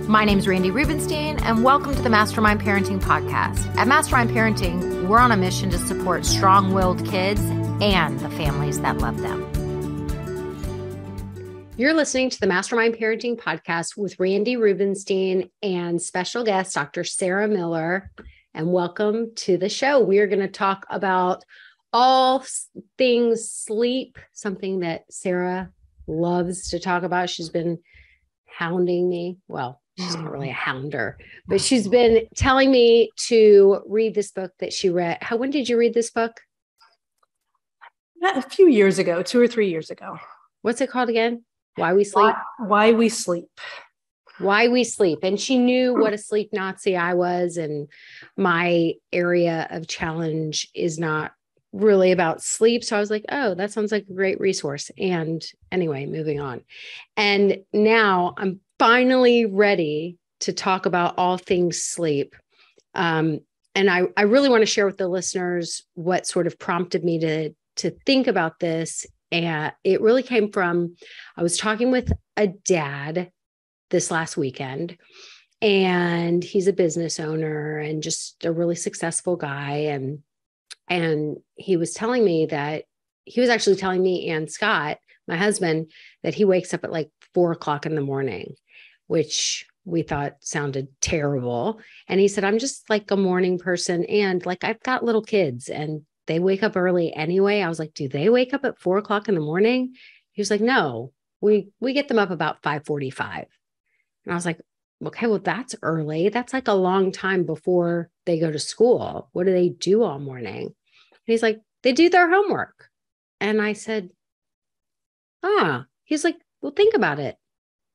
My name is Randy Rubenstein, and welcome to the Mastermind Parenting Podcast. At Mastermind Parenting, we're on a mission to support strong-willed kids and the families that love them. You're listening to the Mastermind Parenting Podcast with Randy Rubenstein and special guest, Dr. Sarah Miller. And welcome to the show. We are going to talk about all things sleep, something that Sarah loves to talk about. She's been hounding me. Well, she's not really a hounder, but she's been telling me to read this book that she read. When did you read this book? A few years ago, 2 or 3 years ago. What's it called again? Why We Sleep? Why We Sleep. Why We Sleep. And she knew what a sleep Nazi I was. And my area of challenge is not really about sleep. So I was like, oh, that sounds like a great resource. And anyway, moving on. And now I'm finally ready to talk about all things sleep. And I really want to share with the listeners what sort of prompted me to think about this. And it really came from, I was talking with a dad this last weekend, and he's a business owner and just a really successful guy. And he was telling me that he was actually telling me and Scott, my husband, that he wakes up at like 4:00 in the morning, which we thought sounded terrible. And he said, I'm just like a morning person. And like, I've got little kids and they wake up early anyway. I was like, do they wake up at 4:00 in the morning? He was like, no, we get them up about 5:45. And I was like, okay, well, that's early. That's like a long time before they go to school. What do they do all morning? And he's like, they do their homework. And I said, he's like, well, think about it.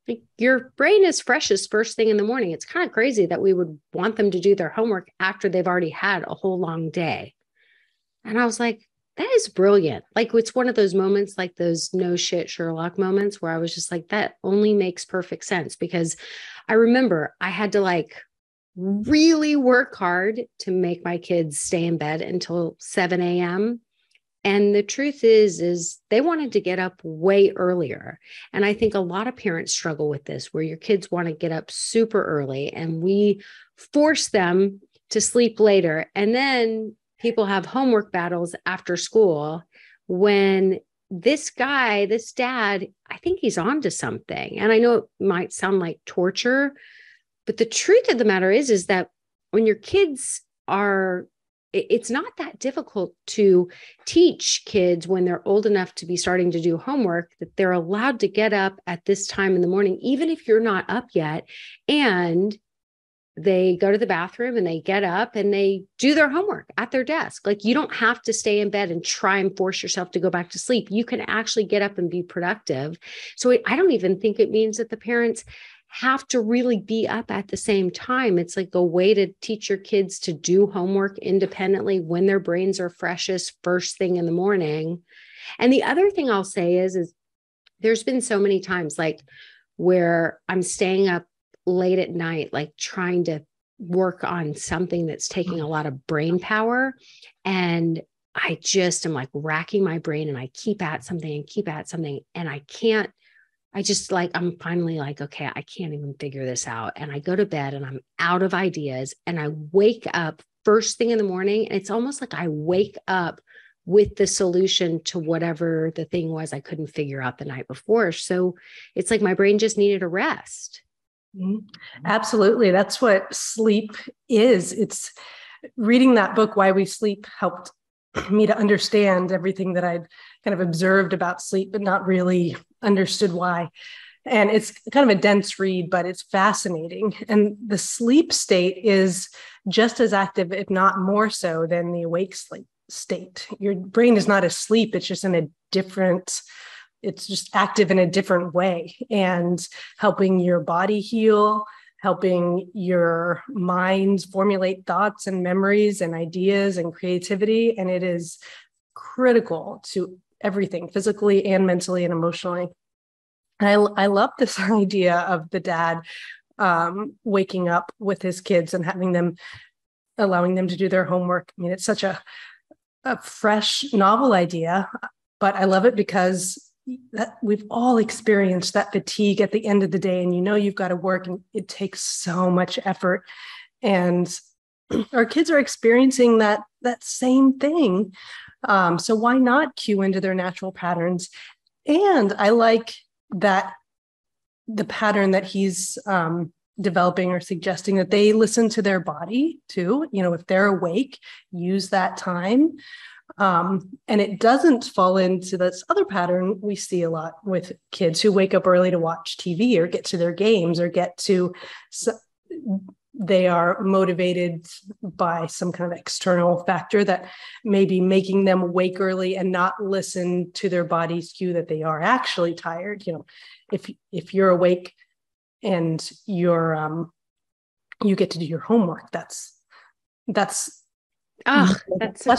Like, your brain is freshest first thing in the morning. It's kind of crazy that we would want them to do their homework after they've already had a whole long day. And I was like, that is brilliant. Like, it's one of those moments, like those no shit Sherlock moments, where I was just like, that only makes perfect sense. Because I remember I had to like really work hard to make my kids stay in bed until 7 a.m. And the truth is they wanted to get up way earlier. And I think a lot of parents struggle with this, where your kids want to get up super early and we force them to sleep later. And then people have homework battles after school, when this dad, I think he's onto something. And I know it might sound like torture, but the truth of the matter is that when your kids it's not that difficult to teach kids when they're old enough to be starting to do homework, that they're allowed to get up at this time in the morning, even if you're not up yet. And they go to the bathroom and they get up and they do their homework at their desk. Like, you don't have to stay in bed and try and force yourself to go back to sleep. You can actually get up and be productive. So I don't even think it means that the parents have to really be up at the same time. It's like a way to teach your kids to do homework independently when their brains are freshest first thing in the morning. And the other thing I'll say is there's been so many times like where I'm staying up late at night, like trying to work on something that's taking a lot of brain power. And I just am like racking my brain, and I keep at something. And I'm finally like, okay, I can't even figure this out. And I go to bed and I'm out of ideas, and I wake up first thing in the morning. And it's almost like I wake up with the solution to whatever the thing was I couldn't figure out the night before. So it's like my brain just needed a rest. Absolutely. That's what sleep is. It's reading that book, Why We Sleep, helped me to understand everything that I'd kind of observed about sleep, but not really understood why. And it's kind of a dense read, but it's fascinating. And the sleep state is just as active, if not more so, than the awake sleep state. Your brain is not asleep. It's just it's just active in a different way, and helping your body heal, helping your mind formulate thoughts and memories and ideas and creativity. And it is critical to everything, physically and mentally and emotionally. And I love this idea of the dad waking up with his kids and allowing them to do their homework. I mean, it's such a fresh, novel idea, but I love it because that we've all experienced that fatigue at the end of the day, and you've got to work, and it takes so much effort. And our kids are experiencing that same thing. So why not cue into their natural patterns? And I like that the pattern that he's developing or suggesting, that they listen to their body too. If they're awake, use that time. And it doesn't fall into this other pattern we see a lot with kids who wake up early to watch TV or get to their games or they are motivated by some kind of external factor that may be making them wake early and not listen to their body's cue that they are actually tired. If you're awake and you get to do your homework, that's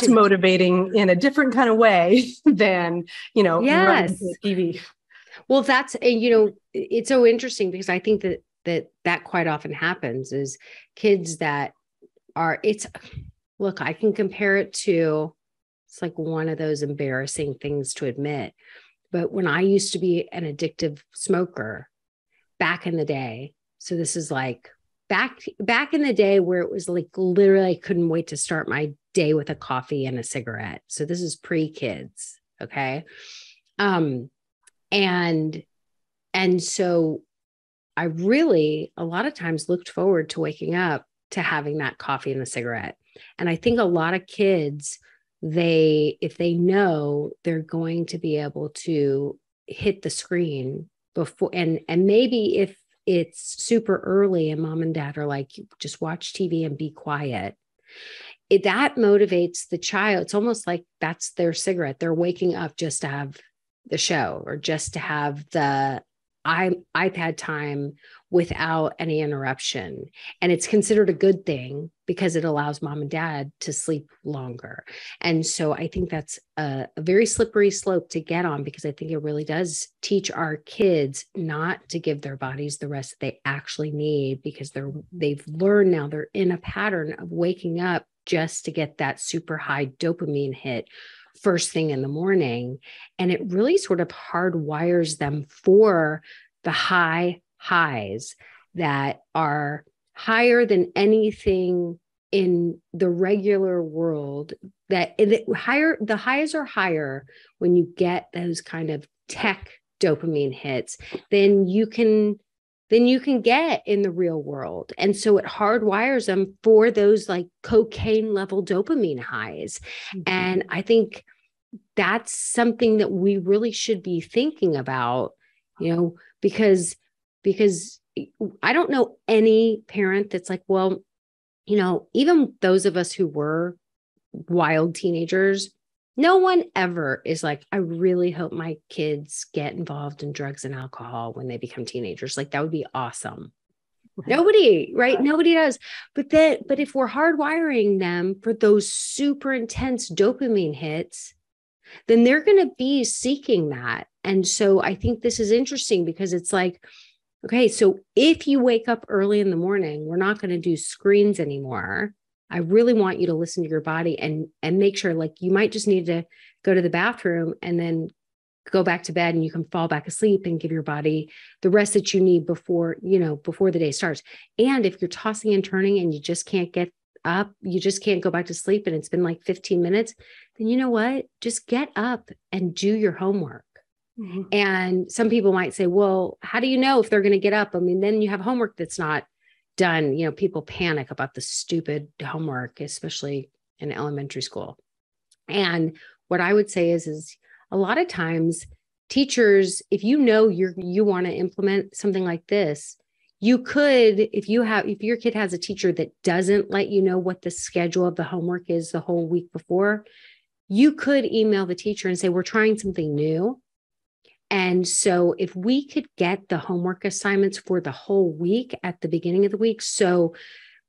motivating in a different kind of way than, running to TV. Well, that's, it's so interesting because I think that quite often happens is kids that are, look, I can compare it to, it's like one of those embarrassing things to admit, but when I used to be an addictive smoker back in the day, so this is like back in the day where it was like literally I couldn't wait to start my day with a coffee and a cigarette. So this is pre-kids. Okay. And so I really, a lot of times looked forward to waking up to having that coffee and a cigarette. And I think a lot of kids, if they know they're going to be able to hit the screen before, and maybe if it's super early and mom and dad are like, just watch TV and be quiet, that motivates the child. It's almost like that's their cigarette. They're waking up just to have the show or just to have the iPad time without any interruption. And it's considered a good thing because it allows mom and dad to sleep longer. And so I think that's a very slippery slope to get on, because I think it really does teach our kids not to give their bodies the rest that they actually need, because they've learned now they're in a pattern of waking up just to get that super high dopamine hit first thing in the morning. And it really sort of hardwires them for the highs that are higher than anything in the regular world. The highs are higher when you get those kind of tech dopamine hits than you can get in the real world. And so it hardwires them for those like cocaine level dopamine highs. Mm-hmm. And I think that's something that we really should be thinking about, because I don't know any parent that's like, well, even those of us who were wild teenagers, no one ever is like, I really hope my kids get involved in drugs and alcohol when they become teenagers. Like, that would be awesome. Nobody, right? Nobody does. But if we're hardwiring them for those super intense dopamine hits, then they're going to be seeking that. And so I think this is interesting because it's like, okay, so if you wake up early in the morning, we're not going to do screens anymore. I really want you to listen to your body and make sure, like, you might just need to go to the bathroom and then go back to bed, and you can fall back asleep and give your body the rest that you need before the day starts. And if you're tossing and turning and you just can't get up, you just can't go back to sleep, and it's been like 15 minutes, then you know what? Just get up and do your homework. Mm-hmm. And some people might say, well, how do you know if they're going to get up? I mean, then you have homework that's not done. People panic about the stupid homework, especially in elementary school. And what I would say is a lot of times teachers, if you want to implement something like this, you could, if your kid has a teacher that doesn't let you know what the schedule of the homework is the whole week before, you could email the teacher and say, we're trying something new. And so if we could get the homework assignments for the whole week at the beginning of the week, so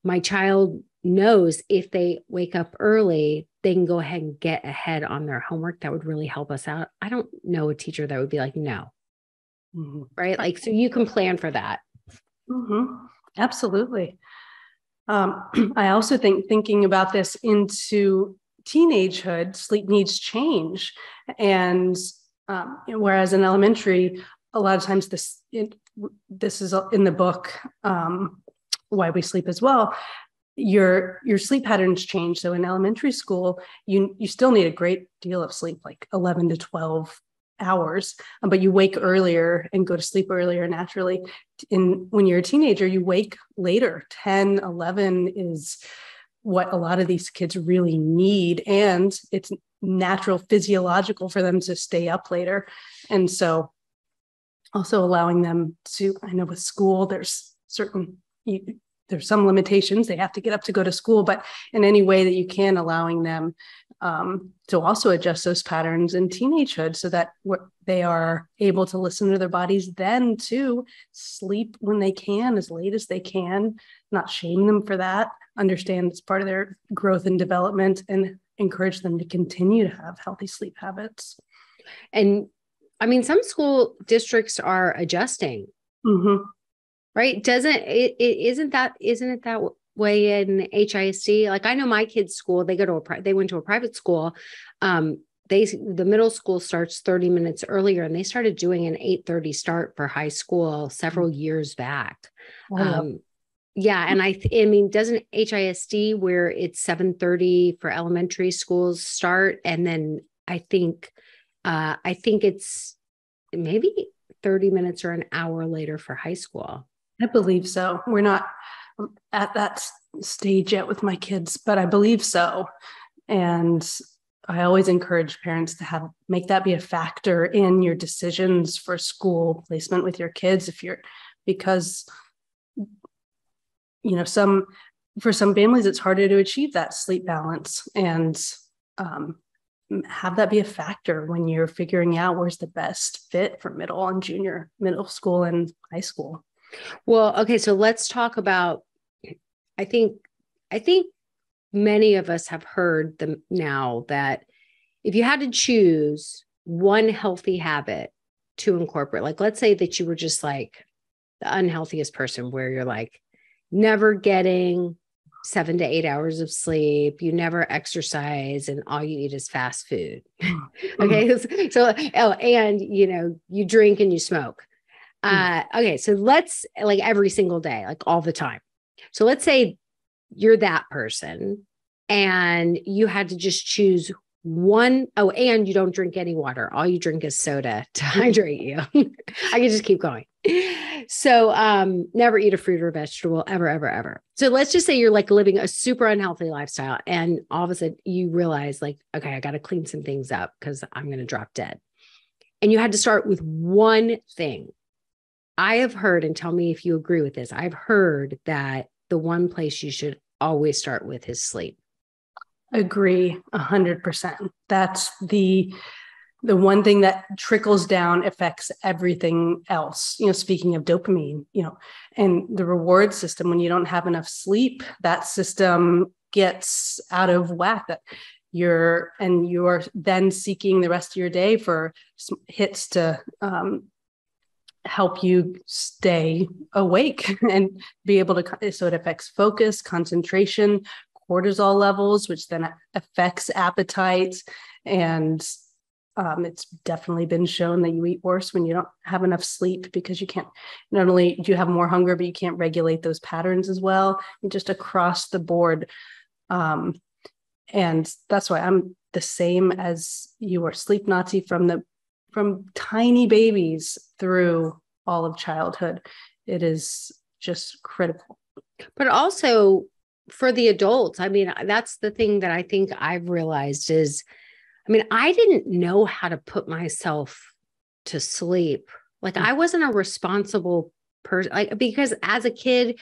my child knows if they wake up early, they can go ahead and get ahead on their homework, that would really help us out. I don't know a teacher that would be like, no, mm-hmm. Right? Like, so you can plan for that. Mm-hmm. Absolutely. I also think thinking about this into teenagehood, sleep needs change. And Whereas in elementary, a lot of times this is in the book, Why We Sleep as well. Your sleep patterns change. So in elementary school, you still need a great deal of sleep, like 11 to 12 hours, but you wake earlier and go to sleep earlier naturally. When you're a teenager, you wake later. 10, 11 is what a lot of these kids really need. And it's natural, physiological for them to stay up later. And so also allowing them to, I know with school, there's some limitations. They have to get up to go to school, but in any way that you can, allowing them to also adjust those patterns in teenagehood so that they are able to listen to their bodies, then to sleep when they can, as late as they can, not shame them for that, understand it's part of their growth and development, and encourage them to continue to have healthy sleep habits. And I mean, some school districts are adjusting. Mm-hmm. Right? Isn't it that way in HISD? Like I know my kids' school, they went to a private school. The middle school starts 30 minutes earlier, and they started doing an 8:30 start for high school several years back. Yeah. And I mean, doesn't HISD where it's 7:30 for elementary schools start? And then I think it's maybe 30 minutes or an hour later for high school. I believe so. We're not at that stage yet with my kids, but I believe so. And I always encourage parents to make that be a factor in your decisions for school placement with your kids. Because for some families, it's harder to achieve that sleep balance, and have that be a factor when you're figuring out where's the best fit for middle school and high school. Well, okay. So let's talk about, I think many of us have heard them now that if you had to choose one healthy habit to incorporate, like, let's say that you were just like the unhealthiest person where you're like never getting 7 to 8 hours of sleep, you never exercise, and all you eat is fast food. Okay. So, and you drink and you smoke. Okay. So let's, like, every single day, like all the time. So let's say you're that person and you had to just choose one. Oh, and you don't drink any water. All you drink is soda to hydrate you. I can just keep going. So, never eat a fruit or vegetable ever, ever, ever. So let's just say you're like living a super unhealthy lifestyle, and all of a sudden you realize, like, okay, I got to clean some things up because I'm going to drop dead. And you had to start with one thing. I have heard, and tell me if you agree with this, I've heard that the one place you should always start with is sleep. Agree 100%. That's the one thing that trickles down, affects everything else. Speaking of dopamine, and the reward system, when you don't have enough sleep, that system gets out of whack. That you're then seeking the rest of your day for hits to help you stay awake and be able to. So it affects focus, concentration, cortisol levels, which then affects appetite. And it's definitely been shown that you eat worse when you don't have enough sleep, because you can't, not only do you have more hunger, but you can't regulate those patterns as well, and just across the board. And that's why I'm the same as you are, sleep Nazi from tiny babies through all of childhood. It is just critical. But also for the adults, I mean, that's the thing that I think I've realized is, I mean, I didn't know how to put myself to sleep. Like, I wasn't a responsible person, like, because as a kid,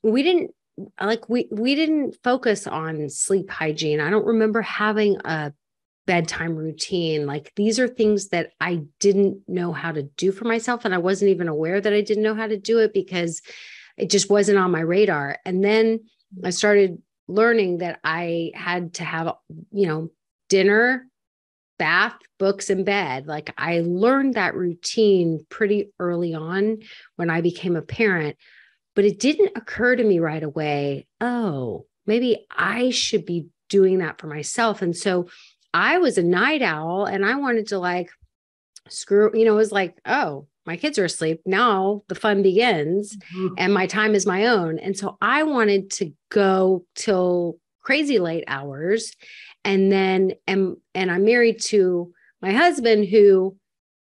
we didn't focus on sleep hygiene. I don't remember having a bedtime routine. Like, these are things that I didn't know how to do for myself. And I wasn't even aware that I didn't know how to do it because it just wasn't on my radar. And then I started learning that I had to have, dinner, bath, books, and bed. Like, I learned that routine pretty early on when I became a parent, but it didn't occur to me right away, oh, maybe I should be doing that for myself. And so I was a night owl, and I wanted to, like, it was like, oh, my kids are asleep. Now the fun begins and my time is my own. And so I wanted to go till crazy late hours. And then, and I'm married to my husband, who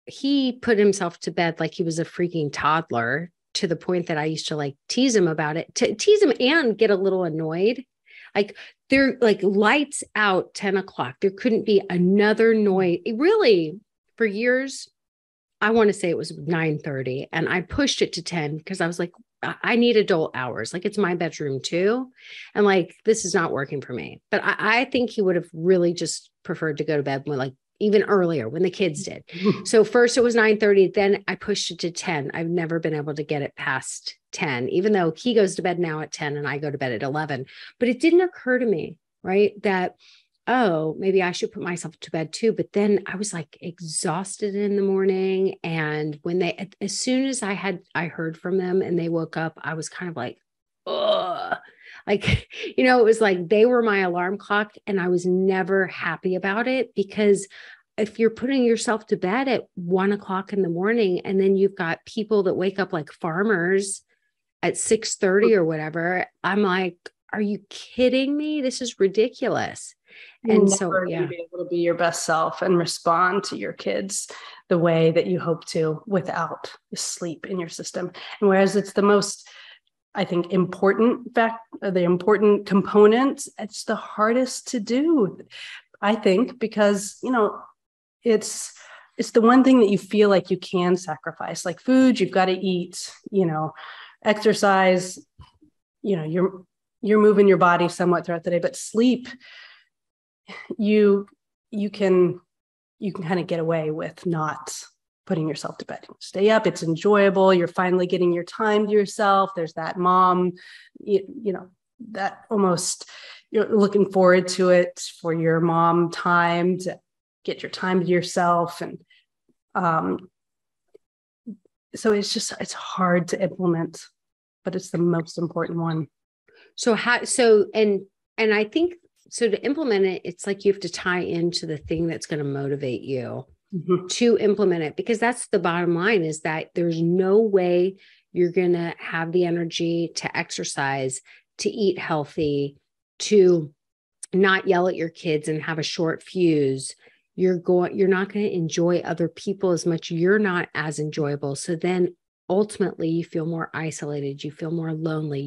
he put himself to bed like he was a freaking toddler, to the point that I used to like tease him about it, to tease him and get a little annoyed. Like they're like lights out 10 o'clock. There couldn't be another noise. It really, for years, I want to say it was 9:30, and I pushed it to 10 because I was like, I need adult hours. Like it's my bedroom too. And like, this is not working for me. But I think he would have really just preferred to go to bed when, like, even earlier when the kids did. So first it was 9:30, then I pushed it to 10. I've never been able to get it past 10, even though he goes to bed now at 10 and I go to bed at 11. But it didn't occur to me, right, that, oh, maybe I should put myself to bed too. But then I was like exhausted in the morning. And when as soon as I heard from them and they woke up, I was kind of like, ugh. Like, it was like they were my alarm clock, and I was never happy about it, because if you're putting yourself to bed at 1 o'clock in the morning, and then you've got people that wake up like farmers at 6:30 or whatever, I'm like, are you kidding me? This is ridiculous. And so, yeah, be able to be your best self and respond to your kids the way that you hope to without the sleep in your system. And whereas it's the most, I think, the important component, it's the hardest to do, I think, because, it's the one thing that you feel like you can sacrifice, like food, you've got to eat, exercise, you're moving your body somewhat throughout the day, but sleep, you can kind of get away with not putting yourself to bed. Stay up. It's enjoyable. You're finally getting your time to yourself. There's that mom, that almost you're looking forward to it for your mom time, to get your time to yourself. And so it's hard to implement, but it's the most important one. And I think, so to implement it, it's like you have to tie into the thing that's going to motivate you to implement it, because that's the bottom line, is that there's no way you're going to have the energy to exercise, to eat healthy, to not yell at your kids and have a short fuse. You're not going to enjoy other people as much. You're not as enjoyable. So then ultimately you feel more isolated. You feel more lonely.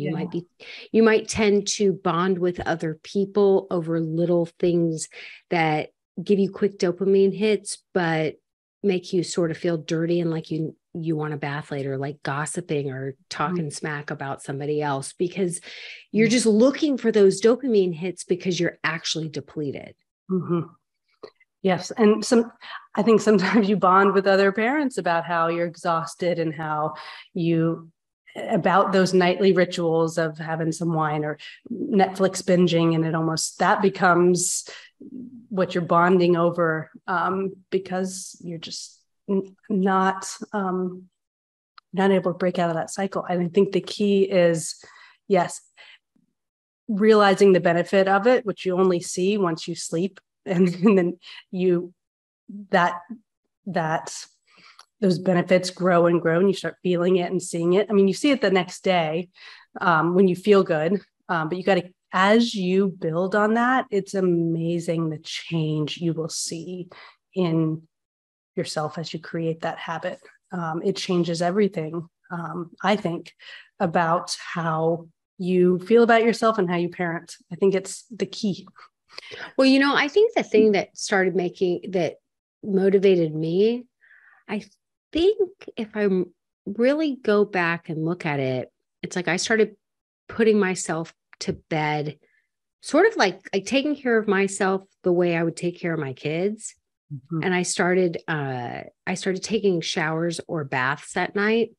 You might tend to bond with other people over little things that give you quick dopamine hits, but make you sort of feel dirty and like you want a bath later, like gossiping or talking smack about somebody else, because you're just looking for those dopamine hits because you're actually depleted. Yes. And I think sometimes you bond with other parents about how you're exhausted and how about those nightly rituals of having some wine or Netflix binging. And that becomes what you're bonding over, because you're just not able to break out of that cycle. And I think the key is, yes, realizing the benefit of it, which you only see once you sleep. And then those benefits grow and grow, and you start feeling it and seeing it. I mean, you see it the next day when you feel good, but you got to, as you build on that, it's amazing the change you will see in yourself as you create that habit. It changes everything, I think, about how you feel about yourself and how you parent. I think it's the key. Well, I think the thing that motivated me, I think if I really go back and look at it, it's like I started putting myself to bed, sort of like taking care of myself the way I would take care of my kids. And I started taking showers or baths at night.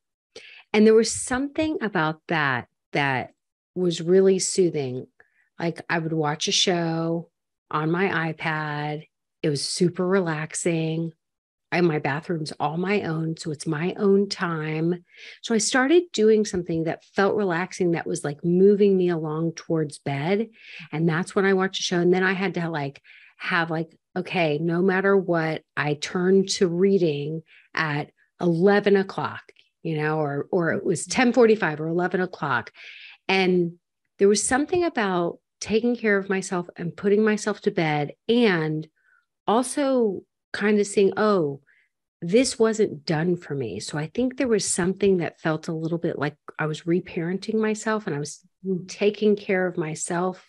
And there was something about that was really soothing. Like I would watch a show on my iPad. It was super relaxing. My bathroom's all my own, so it's my own time. So I started doing something that felt relaxing, that was like moving me along towards bed. And that's when I watched a show. And then I had to like have like, okay, no matter what, I turn to reading at 11 o'clock, or it was 10:45 or 11 o'clock. And there was something about taking care of myself and putting myself to bed, and also kind of seeing, oh, this wasn't done for me. So I think there was something that felt a little bit like I was reparenting myself, and I was taking care of myself.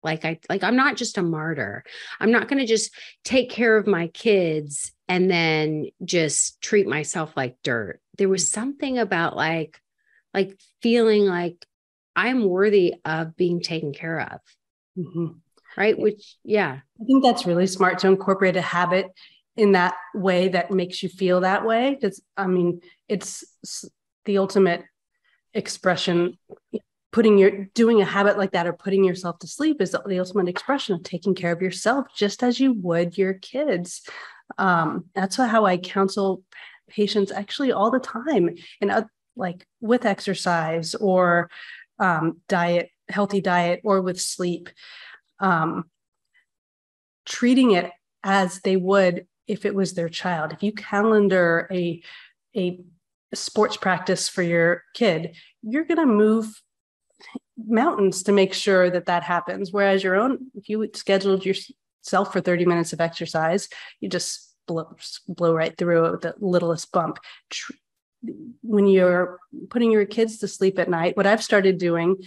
I'm not just a martyr. I'm not going to just take care of my kids and then just treat myself like dirt. There was something about like feeling like I'm worthy of being taken care of. Mm-hmm. Right. Which, yeah. I think that's really smart to incorporate a habit in that way that makes you feel that way. Because it's the ultimate expression. Doing a habit like that or putting yourself to sleep is the ultimate expression of taking care of yourself, just as you would your kids. That's how I counsel patients actually all the time, and like with exercise or healthy diet, or with sleep, treating it as they would if it was their child. If you calendar a sports practice for your kid, you're going to move mountains to make sure that happens. Whereas if you scheduled yourself for 30 minutes of exercise, you just blow right through it with the littlest bump. When you're putting your kids to sleep at night, what I've started doing,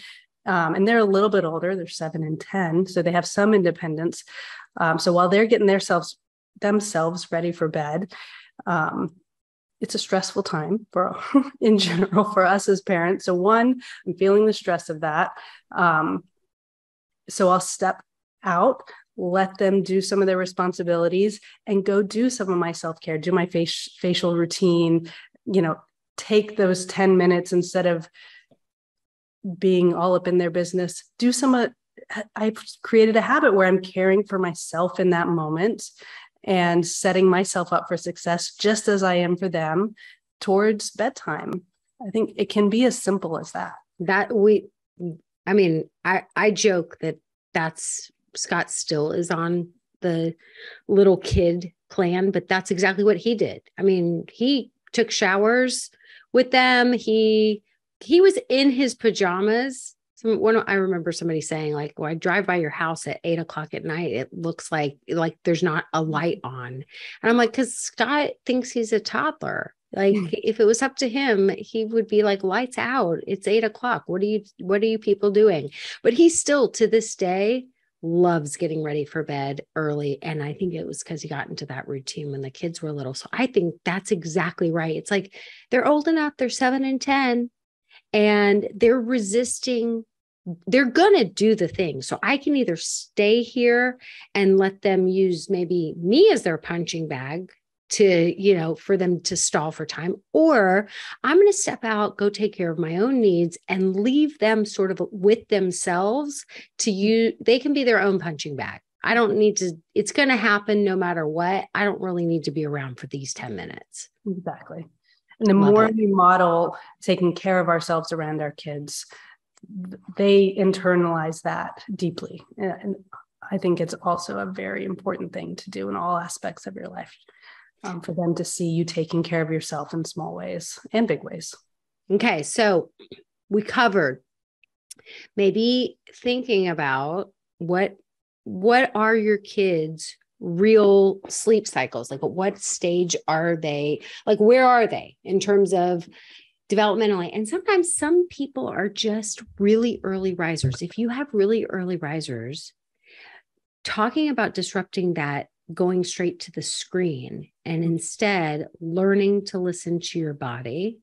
and they're a little bit older, they're 7 and 10, so they have some independence. So while they're getting themselves ready for bed, it's a stressful time in general for us as parents. So one, I'm feeling the stress of that. So I'll step out, let them do some of their responsibilities, and go do some of my self-care, do my facial routine, take those 10 minutes instead of being all up in their business. I've created a habit where I'm caring for myself in that moment and setting myself up for success, just as I am for them towards bedtime. I think it can be as simple as that. I joke that's Scott still is on the little kid plan, but that's exactly what he did. He took showers with them. He was in his pajamas. I remember somebody saying, like, well, I drive by your house at 8 o'clock at night, it looks like there's not a light on. And I'm like, because Scott thinks he's a toddler. Like, if it was up to him, he would be like, lights out. It's 8 o'clock. What are you people doing? But he still, to this day, loves getting ready for bed early. And I think it was because he got into that routine when the kids were little. So I think that's exactly right. It's like, they're old enough, they're 7 and 10, and they're resisting. They're going to do the thing. So I can either stay here and let them use maybe me as their punching bag to, for them to stall for time, or I'm going to step out, go take care of my own needs, and leave them sort of with themselves they can be their own punching bag. I don't need to, it's going to happen no matter what. I don't really need to be around for these 10 minutes. Exactly. And the more we model taking care of ourselves around our kids, they internalize that deeply. And I think it's also a very important thing to do in all aspects of your life, for them to see you taking care of yourself in small ways and big ways. Okay. So we covered maybe thinking about what are your kids' real sleep cycles? Like, at what stage are they? Like, where are they in terms of developmentally? And sometimes some people are just really early risers. If you have really early risers, talking about disrupting that, going straight to the screen, and instead learning to listen to your body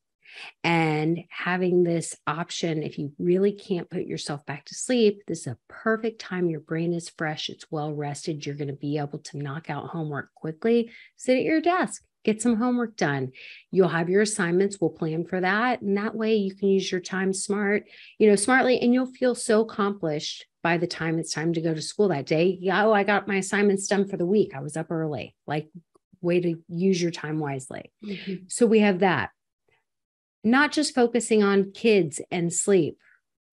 and having this option. If you really can't put yourself back to sleep, this is a perfect time. Your brain is fresh. It's well rested. You're going to be able to knock out homework quickly. Sit at your desk. Get some homework done. You'll have your assignments. We'll plan for that. And that way you can use your time smartly, and you'll feel so accomplished by the time it's time to go to school that day. Oh, I got my assignments done for the week. I was up early. Like, way to use your time wisely. Mm-hmm. So we have that. Not just focusing on kids and sleep.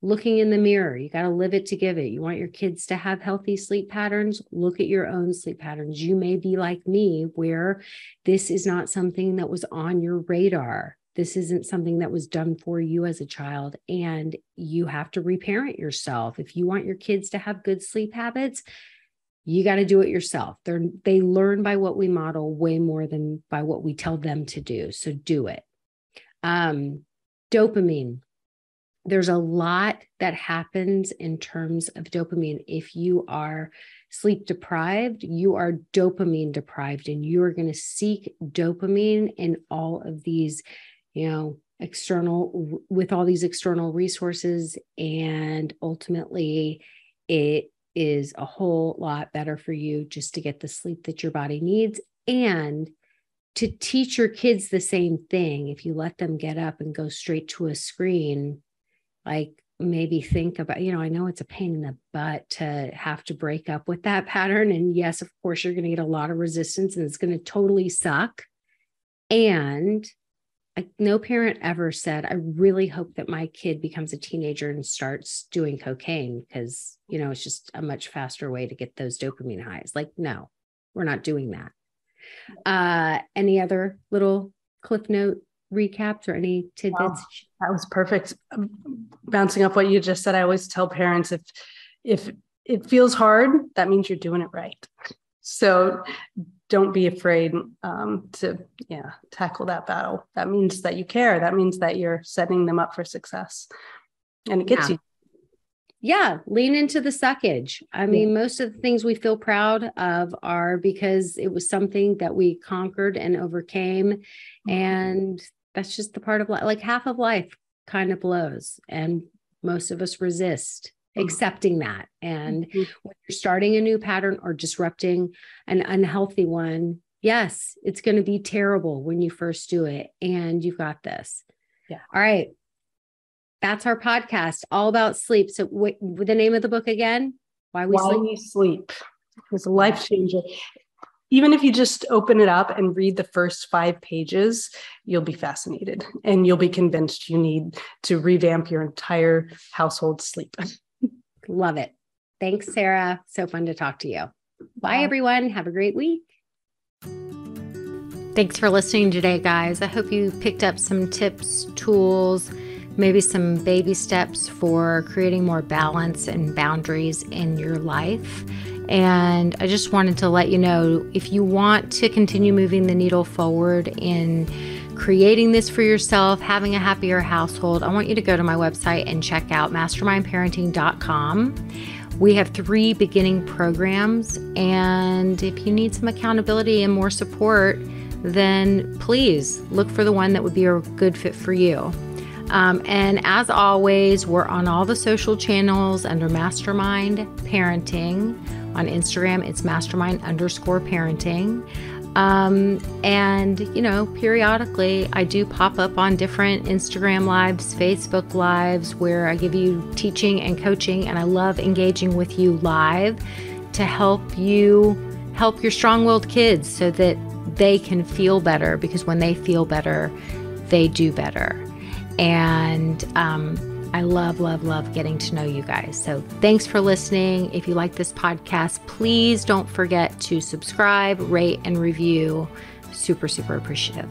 looking in the mirror. You got to live it to give it. You want your kids to have healthy sleep patterns? Look at your own sleep patterns. You may be like me, where this is not something that was on your radar. This isn't something that was done for you as a child, and you have to reparent yourself. If you want your kids to have good sleep habits, you got to do it yourself. They learn by what we model way more than by what we tell them to do. So do it. Dopamine. There's a lot that happens in terms of dopamine. If you are sleep deprived, you are dopamine deprived, and you are going to seek dopamine in all of these, with all these external resources. And ultimately, it is a whole lot better for you just to get the sleep that your body needs, and to teach your kids the same thing. If you let them get up and go straight to a screen, like maybe think about, I know it's a pain in the butt to have to break up with that pattern. And yes, of course, you're going to get a lot of resistance and it's going to totally suck. And no parent ever said, I really hope that my kid becomes a teenager and starts doing cocaine because, it's just a much faster way to get those dopamine highs. Like, no, we're not doing that. Any other little cliff note recaps or any tidbits? Wow, that was perfect. Bouncing off what you just said, I always tell parents, if it feels hard, that means you're doing it right. So don't be afraid to tackle that battle. That means that you care. That means that you're setting them up for success, and it gets you. Yeah, lean into the suckage. I mean, most of the things we feel proud of are because it was something that we conquered and overcame. And that's just the part of life. Like half of life kind of blows, and most of us resist accepting that. And when you're starting a new pattern or disrupting an unhealthy one, yes, it's going to be terrible when you first do it, and you've got this. Yeah. All right. That's our podcast, all about sleep. So the name of the book again? Why We Sleep. It's a life changer. Even if you just open it up and read the first 5 pages, you'll be fascinated and you'll be convinced you need to revamp your entire household sleep. Love it. Thanks, Sarah. So fun to talk to you. Bye, everyone. Have a great week. Thanks for listening today, guys. I hope you picked up some tips, tools, maybe some baby steps for creating more balance and boundaries in your life. And I just wanted to let you know, if you want to continue moving the needle forward in creating this for yourself, having a happier household, I want you to go to my website and check out mastermindparenting.com. We have 3 beginning programs. And if you need some accountability and more support, then please look for the one that would be a good fit for you. And as always, we're on all the social channels under Mastermind Parenting. On Instagram, it's mastermind_parenting. And, periodically I do pop up on different Instagram lives, Facebook lives, where I give you teaching and coaching. And I love engaging with you live to help you help your strong-willed kids so that they can feel better, because when they feel better, they do better. And I love, love, love getting to know you guys. So thanks for listening. If you like this podcast, please don't forget to subscribe, rate, and review. Super, super appreciative.